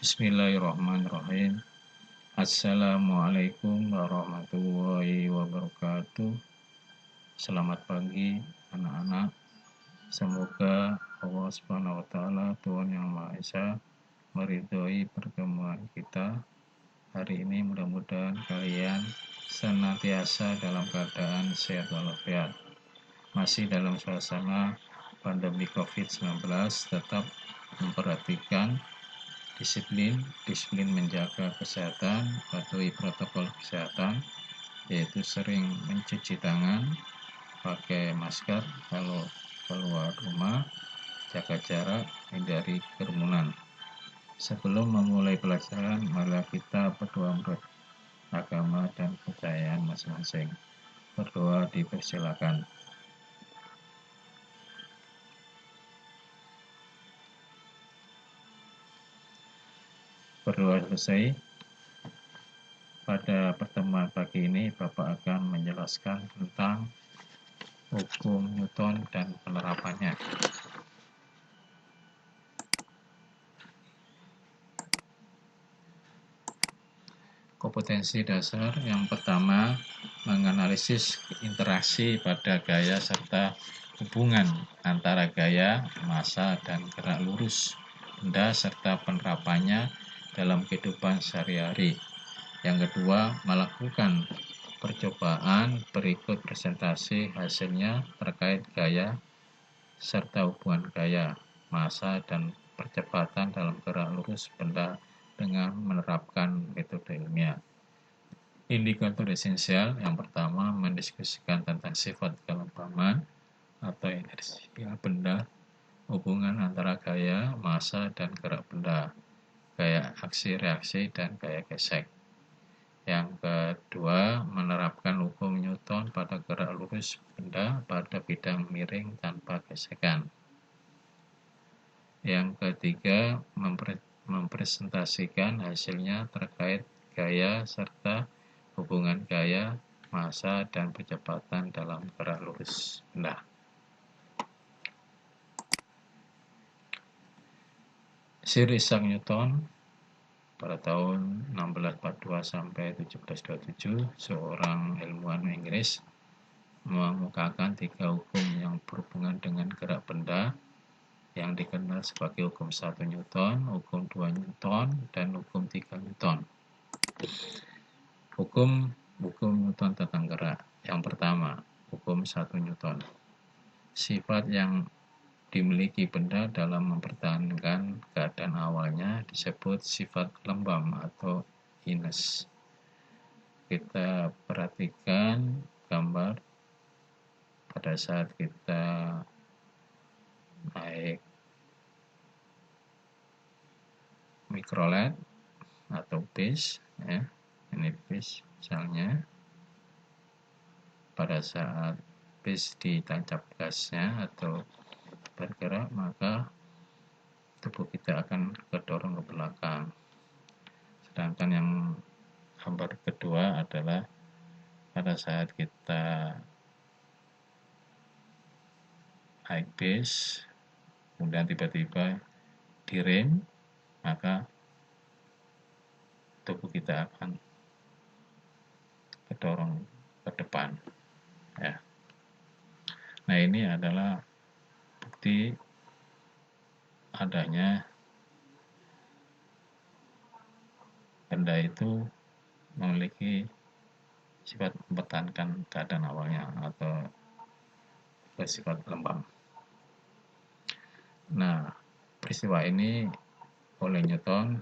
Bismillahirrahmanirrahim. Assalamualaikum warahmatullahi wabarakatuh. Selamat pagi anak-anak. Semoga Allah Subhanahu wa taala, Tuhan Yang Maha Esa, meridhoi pertemuan kita hari ini. Mudah-mudahan kalian senantiasa dalam keadaan sehat walafiat. Masih dalam suasana pandemi COVID-19, tetap memperhatikan disiplin menjaga kesehatan, patuhi protokol kesehatan, yaitu sering mencuci tangan, pakai masker kalau keluar rumah, jaga jarak, hindari kerumunan. Sebelum memulai pelajaran, marilah kita berdoa menurut agama dan kepercayaan masing-masing. Berdoa dipersilakan. Berdoa selesai. Pada pertemuan pagi ini, Bapak akan menjelaskan tentang hukum Newton dan penerapannya. Kompetensi dasar yang pertama, menganalisis interaksi pada gaya serta hubungan antara gaya, massa, dan gerak lurus benda serta penerapannya dalam kehidupan sehari-hari. Yang kedua, melakukan percobaan berikut presentasi hasilnya terkait gaya serta hubungan gaya, massa, dan percepatan dalam gerak lurus benda dengan menerapkan metode ilmiah. Indikator esensial yang pertama, mendiskusikan tentang sifat kelembaban atau inersia benda, hubungan antara gaya, massa, dan gerak benda, gaya aksi-reaksi, dan gaya gesek. Yang kedua, menerapkan hukum Newton pada gerak lurus benda pada bidang miring tanpa gesekan. Yang ketiga, mempresentasikan hasilnya terkait gaya serta hubungan gaya, massa, dan percepatan dalam gerak lurus benda. Sir Isaac Newton pada tahun 1642 sampai 1727, seorang ilmuwan Inggris, mengemukakan 3 hukum yang berhubungan dengan gerak benda yang dikenal sebagai hukum 1 Newton, hukum 2 Newton, dan hukum 3 Newton. Hukum Newton tentang gerak. Yang pertama, hukum 1 Newton. Sifat yang dimiliki benda dalam mempertahankan keadaan awalnya disebut sifat lembam atau ines. Kita perhatikan gambar pada saat kita naik mikrolet atau bis, ya. Ini bis misalnya. Pada saat bis ditancap gasnya atau bergerak, maka tubuh kita akan terdorong ke belakang. Sedangkan yang gambar kedua adalah pada saat kita naik bis, kemudian tiba-tiba direm, maka tubuh kita akan terdorong ke depan. Ya. Nah, ini adalah bukti adanya benda itu memiliki sifat mempertahankan keadaan awalnya atau bersifat lembam. Nah, peristiwa ini oleh Newton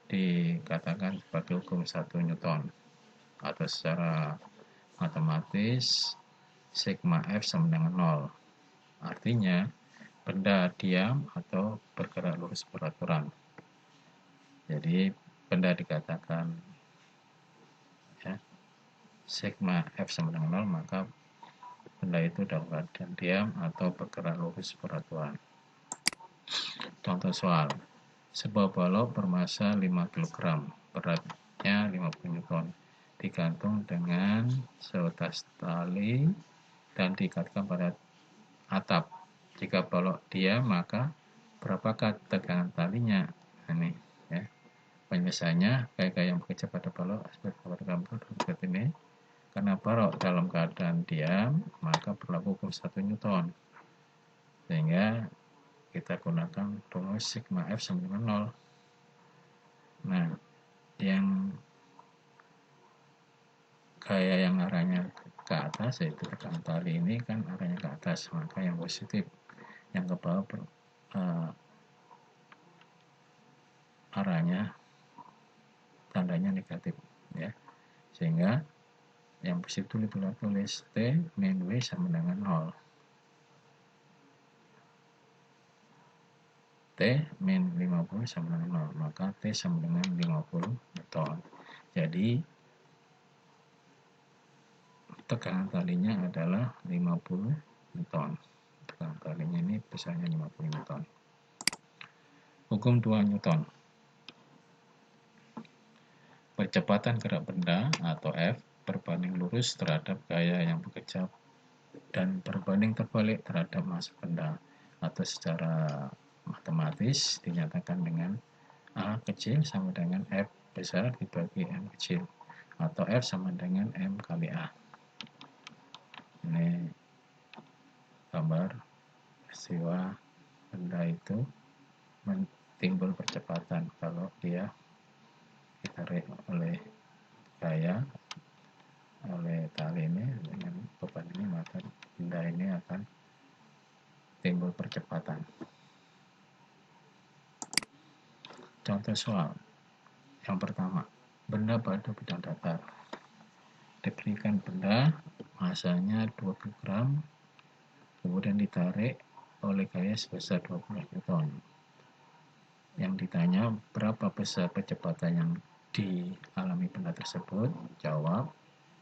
dikatakan sebagai hukum 1 Newton, atau secara matematis sigma F sama dengan 0. Artinya benda diam atau bergerak lurus beraturan. Jadi benda dikatakan ya, sigma F sama dengan 0, maka benda itu dalam keadaan diam atau bergerak lurus beraturan. Contoh soal. Sebuah balok bermasa 5 kg, beratnya 50 Newton, digantung dengan seutas tali dan diikatkan pada atap. Jika balok diam, maka berapakah tegangan talinya? Ini ya. Penyelesaiannya gaya yang bekerja pada balok pada gambar berikut ini. Karena balok dalam keadaan diam, maka berlaku hukum 1 Newton. Sehingga kita gunakan rumus sigma F sama dengan 0. Nah, yang gaya yang arahnya ke atas, yaitu tekanan tali ini kan arahnya ke atas, maka yang positif. Yang ke bawah arahnya tandanya negatif ya, sehingga yang positif ditulis T min W sama dengan 0. T min 50 sama dengan 0, maka T sama dengan 50 Newton. Jadi tekanan talinya adalah 50 Newton. Tekanan talinya ini besarnya 50 Newton. Hukum 2 Newton. Percepatan gerak benda atau F berbanding lurus terhadap gaya yang bekerja dan berbanding terbalik terhadap massa benda, atau secara matematis dinyatakan dengan A kecil sama dengan F besar dibagi M kecil, atau F sama dengan M kali A. Ini gambar peristiwa benda itu timbul percepatan kalau dia ditarik oleh gaya oleh tali ini dengan beban ini, maka benda ini akan timbul percepatan. Contoh soal yang pertama, benda pada bidang datar. Diberikan benda masanya 2 kg, kemudian ditarik oleh gaya sebesar 20 Newton. Yang ditanya berapa besar percepatan yang dialami benda tersebut. Jawab,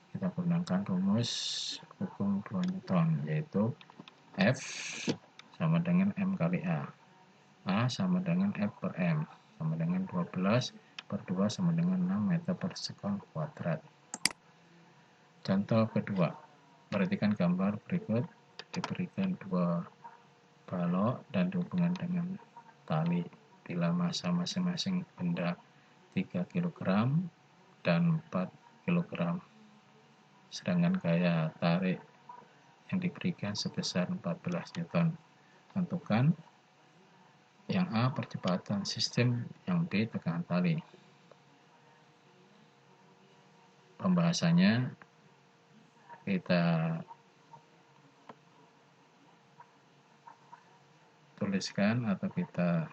kita gunakan rumus hukum 2 Newton, yaitu F sama dengan M kali A. A sama dengan F per M, sama dengan 12 per 2 sama dengan 6 meter per sekon kuadrat. Contoh kedua, perhatikan gambar berikut. Diberikan 2 balok dan dihubungkan dengan tali bila massa masing-masing benda 3 kg dan 4 kg. Sedangkan gaya tarik yang diberikan sebesar 14 Newton. Tentukan yang A percepatan sistem, yang B tekanan tali. Pembahasannya kita tuliskan atau kita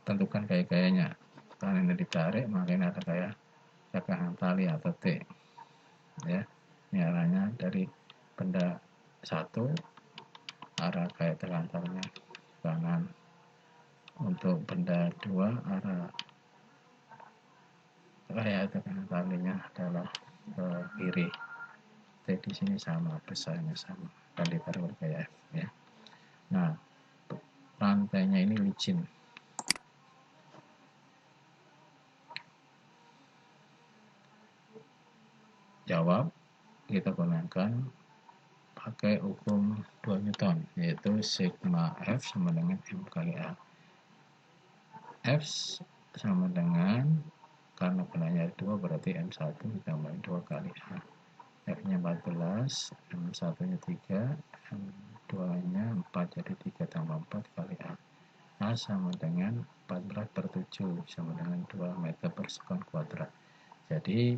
tentukan gaya-gayanya. Kalau ini ditarik, maka ini ada gaya tekanan tali atau T ya. Ini arahnya dari benda 1, arah gaya tekanan talinya kanan. Untuk benda 2, arah gaya tekanan talinya adalah ke kiri. T di sini sama, besarnya sama, dan ditarik oleh gaya F ya. Nah, lantainya ini licin. Jawab, kita gunakan pakai hukum 2 Newton, yaitu sigma F sama dengan M kali A. F sama dengan, karena bendanya 2 berarti M1 ditambah 2 kali A. F-nya 14, M1-nya 3, M2-nya 4, jadi 3 tambah 4 kali A. A sama dengan 14 per 7, sama dengan 2 meter per sekon kuadrat. Jadi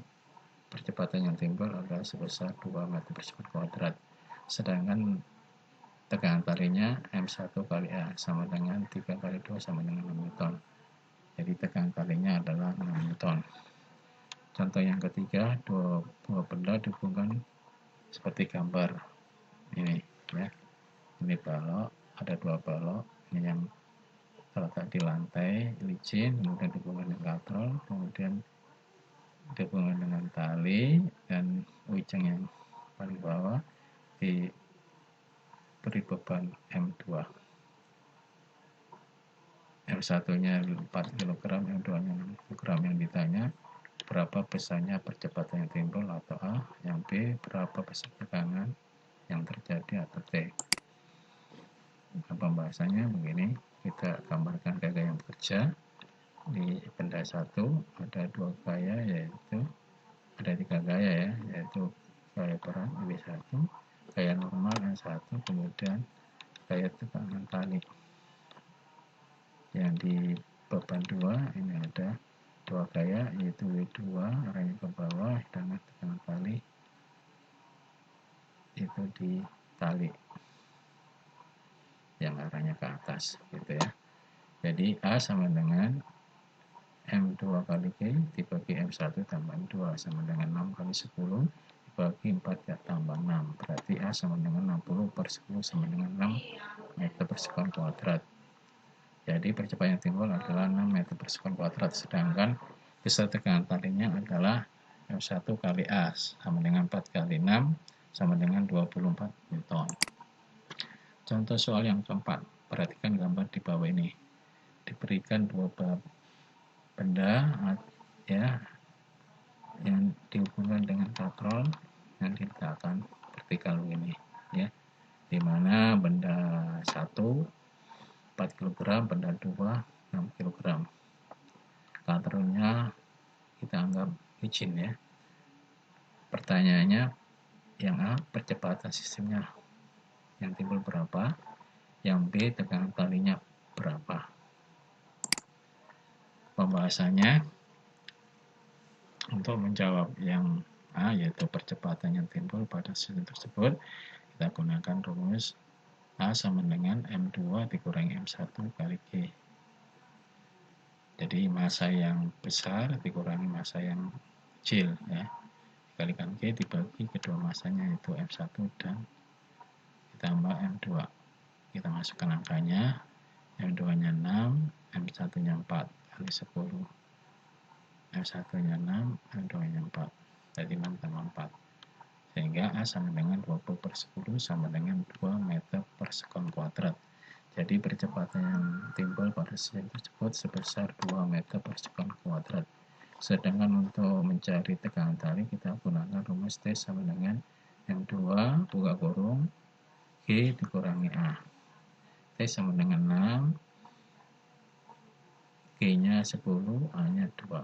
percepatan yang timbul adalah sebesar 2 meter per sekon kuadrat. Sedangkan tekanan talinya M1 kali A sama dengan 3 kali 2 sama dengan 6 Newton. Jadi tekanan talinya adalah 6 Newton. Contoh yang ketiga, dua benda dihubungkan seperti gambar ini ya. Ini balok, ada 2 balok, ini yang terletak di lantai licin, kemudian dihubungkan dengan katrol, kemudian dihubungkan dengan tali, dan ujung yang paling bawah diberi beban M2. M1-nya 4 kg, M2-nya 6 kg. Yang ditanya berapa besarnya percepatan yang timbul atau A, yang B berapa besar tekanan yang terjadi atau T. pembahasannya begini, kita gambarkan gaya yang bekerja. Di benda satu ada 2 gaya, yaitu ada 3 gaya ya, yaitu gaya berat W1, gaya normal N1, kemudian gaya tekanan tali. Yang di beban 2 ini ada 2 gaya, yaitu W2 arahnya ke bawah dan tekanan tali itu di tali yang arahnya ke atas gitu ya. Jadi A sama dengan M2 kali G dibagi M1 tambah M2 sama dengan 6 kali 10 dibagi 4 ya tambah 6. Berarti A sama dengan 60 per 10 sama dengan 6 meter per sekon kuadrat. Jadi percepatan yang timbul adalah 6 meter per sekon kuadrat. Sedangkan besar tekanan talinya adalah M1 kali A sama dengan 4 kali 6 sama dengan 24 Newton. Contoh soal yang keempat. Perhatikan gambar di bawah ini. Diberikan 2 benda ya yang dihubungkan dengan katrol yang diletakkan vertikal ini ya, dimana benda 1 4 kg, benda 2 6 kg. Katrolnya kita anggap licin ya. Pertanyaannya yang A, percepatan sistemnya yang timbul berapa, yang B, tekanan talinya berapa. Pembahasannya untuk menjawab yang A, yaitu percepatan yang timbul pada sistem tersebut, kita gunakan rumus A sama dengan M2 dikurangi M1 kali G. Jadi massa yang besar dikurangi massa yang kecil ya, dikalikan G dibagi kedua massanya, yaitu M1 dan ditambah M2. Kita masukkan angkanya, M2 nya 6, M1 nya 4 kali 10, M1 nya 6, M2 nya 4, jadi 6 tambah 4, sehingga A sama dengan 20 per 10 sama dengan 2 meter per sekon kuadrat. Jadi percepatan yang timbul pada sistem tersebut sebesar 2 meter per sekon kuadrat. Sedangkan untuk mencari tekanan tali kita gunakan rumus T sama dengan M2 buka kurung G dikurangi A. T sama dengan 6, G-nya 10, A-nya 2.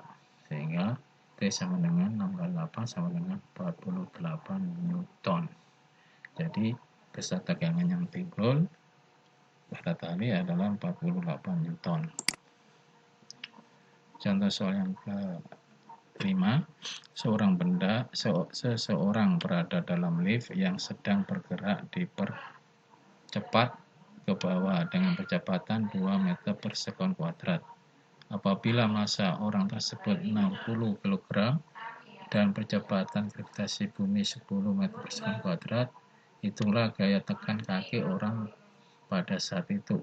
Sehingga T sama dengan 6 kali 8 sama dengan 48 Newton. Jadi besar tegangan yang timbul pada tali adalah 48 Newton. Contoh soal yang kelima, seseorang berada dalam lift yang sedang bergerak dipercepat ke bawah dengan kecepatan 2 meter per sekon kuadrat. Apabila massa orang tersebut 60 kg dan percepatan gravitasi bumi 10 meter per sekon kuadrat, itulah gaya tekan kaki orang pada saat itu.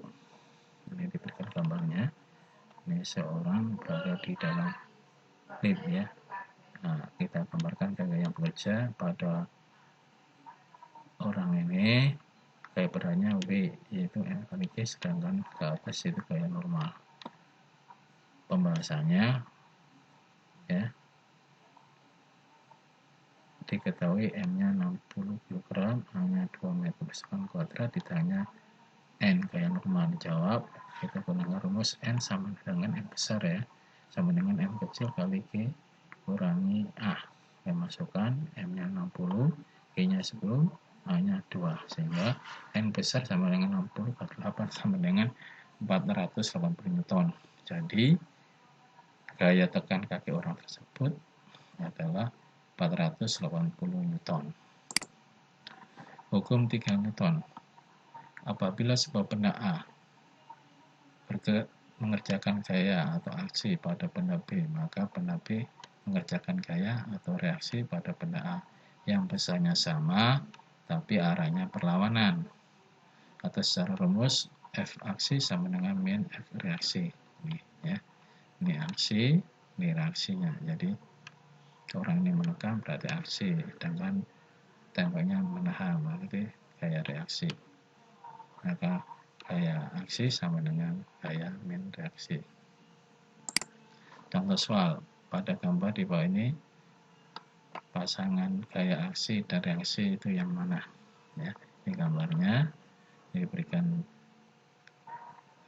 Ini diberikan gambarnya. Ini seorang berada di dalam lift ya. Nah, kita gambarkan gaya yang bekerja pada orang ini. Gaya beratnya V, yaitu M kali G, sedangkan ke atas itu gaya normal. Pembahasannya ya, diketahui M-nya 60 kg, A-nya 2 meter per sekon kuadrat, ditanya N gaya normal. Dijawab, kita gunakan rumus N sama dengan M besar ya, sama dengan M kecil kali G kurangi A. Kita masukkan M-nya 60, G-nya 10, A-nya 2, sehingga N besar sama dengan 60 kali 8 sama dengan 480 Newton. Jadi gaya tekan kaki orang tersebut adalah 480 Newton. Hukum 3 Newton. Apabila sebuah benda A mengerjakan gaya atau aksi pada benda B, maka benda B mengerjakan gaya atau reaksi pada benda A yang besarnya sama tapi arahnya berlawanan. Atau secara rumus F aksi sama dengan min F reaksi. Ini ya. Ini aksi, ini reaksinya. Jadi orang ini menekan berarti aksi, sedangkan tembaknya menahan berarti gaya reaksi. Maka gaya aksi sama dengan gaya min reaksi. Contoh soal, pada gambar di bawah ini pasangan gaya aksi dan reaksi itu yang mana? Ya, ini gambarnya diberikan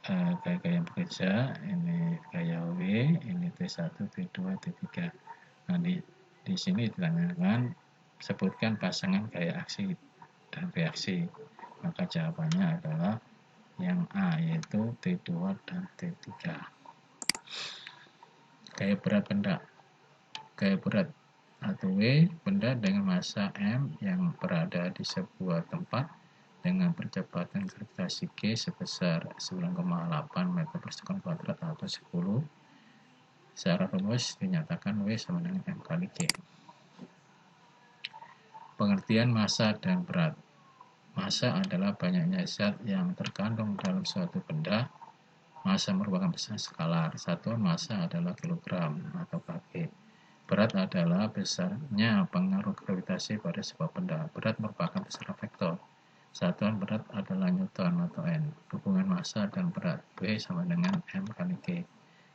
gaya-gaya yang bekerja, ini gaya W, ini T1, T2, T3. Nah, di sini ditanyakan sebutkan pasangan gaya aksi dan reaksi. Maka jawabannya adalah yang A, yaitu T2 dan T3. Gaya berat benda. Gaya berat atau W, benda dengan massa M yang berada di sebuah tempat dengan percepatan gravitasi G sebesar 9,8 meter per sekon kuadrat atau 10. Secara rumus dinyatakan W sama dengan M kali G. Pengertian massa dan berat. Massa adalah banyaknya zat yang terkandung dalam suatu benda. Massa merupakan besar skalar. Satuan massa adalah kilogram atau kg. Berat adalah besarnya pengaruh gravitasi pada sebuah benda. Berat merupakan besaran vektor. Satuan berat adalah Newton atau N. Hubungan massa dan berat. W sama dengan M kali G.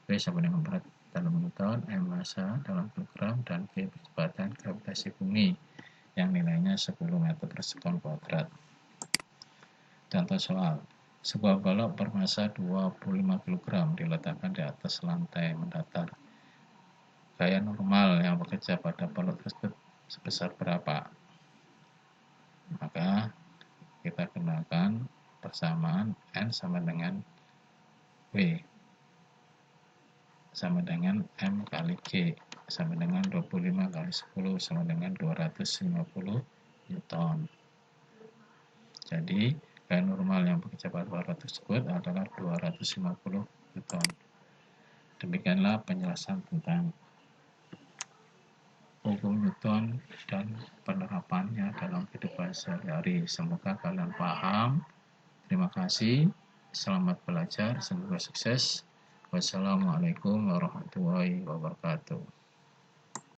W sama dengan berat dalam Newton, M massa dalam kilogram, dan G percepatan gravitasi bumi yang nilainya 10 meter per sekon kuadrat. Contoh soal. Sebuah balok bermassa 25 kg diletakkan di atas lantai mendatar. Gaya normal yang bekerja pada balok tersebut sebesar berapa? Maka kita gunakan persamaan N sama dengan W sama dengan M kali G sama dengan 25 kali 10 sama dengan 250 Newton. Jadi gaya normal yang bekerja pada balok tersebut adalah 250 Newton. Demikianlah penjelasan tentang hukum Newton dan penerapannya dalam kehidupan sehari-hari. Semoga kalian paham. Terima kasih. Selamat belajar. Semoga sukses. Wassalamualaikum warahmatullahi wabarakatuh.